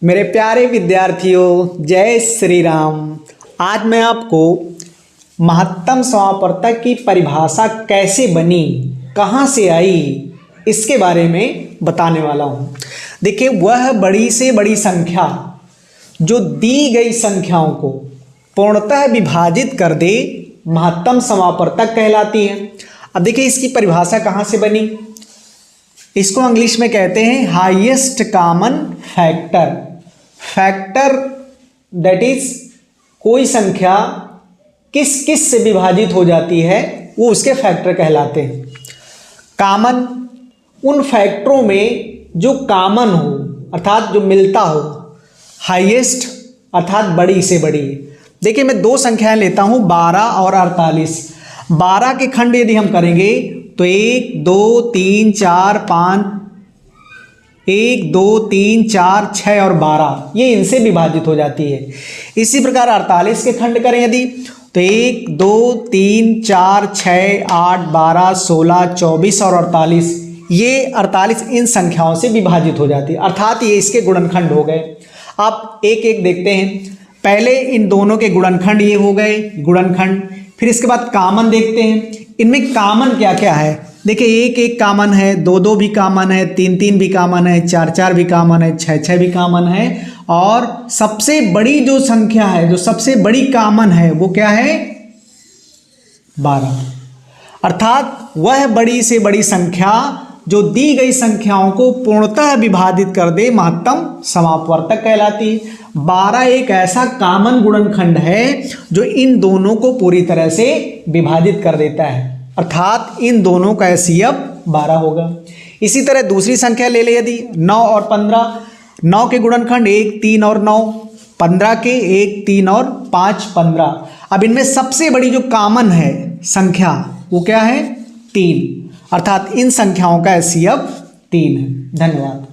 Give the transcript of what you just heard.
मेरे प्यारे विद्यार्थियों, जय श्री राम। आज मैं आपको महत्तम समापवर्तक की परिभाषा कैसे बनी, कहाँ से आई, इसके बारे में बताने वाला हूँ। देखिए, वह बड़ी से बड़ी संख्या जो दी गई संख्याओं को पूर्णतः विभाजित कर दे, महत्तम समापवर्तक कहलाती है। अब देखिए, इसकी परिभाषा कहाँ से बनी। इसको इंग्लिश में कहते हैं highest common factor. Factor that is कोई संख्या किस किस से विभाजित हो जाती है, वो उसके फैक्टर कहलाते हैं। कॉमन उन फैक्टरों में जो कॉमन हो, अर्थात जो मिलता हो। हाईएस्ट अर्थात बड़ी से बड़ी। देखिए, मैं दो संख्याएं लेता हूं, 12 और 48। 12 के खंड यदि हम करेंगे तो 1 2 3 4 5, 1 2 3 4 6 और 12, ये इनसे विभाजित हो जाती है। इसी प्रकार 48 के खंड करें यदि तो 1 2 3 4 6 8 12 16 24 और 48, ये 48 इन संख्याओं से विभाजित हो जाती है, अर्थात ये इसके गुणनखंड हो गए। आप एक एक देखते हैं। पहले इन दोनों के गुणनखंड ये हो गए गुणनखंड, फिर इसके बाद कॉमन देखते हैं। इनमें कॉमन क्या क्या है। देखिए, 1 1 कॉमन है, 2 2 भी कॉमन है, 3 3 भी कॉमन है, 4 4 भी कॉमन है, 6 6 भी कॉमन है, और सबसे बड़ी जो संख्या है, जो सबसे बड़ी कॉमन है, वो क्या है 12। अर्थात वह बड़ी से बड़ी संख्या जो दी गई संख्याओं को पूर्णतः विभाजित कर दे, महत्तम समापवर्तक कहलाती है। 12 एक ऐसा कॉमन गुणनखंड है जो इन दोनों को पूरी तरह से विभाजित कर देता है, अर्थात इन दोनों का HCF 12 होगा। इसी तरह दूसरी संख्या ले ले यदि 9 और 15। 9 के गुणनखंड 1 3 और 9, 15 के 1 3 और 5 15। अब इनमें सबसे बड़ी जो कॉमन है संख्या वो क्या है 3, अर्थात इन संख्याओं का HCF 3 है। धन्यवाद।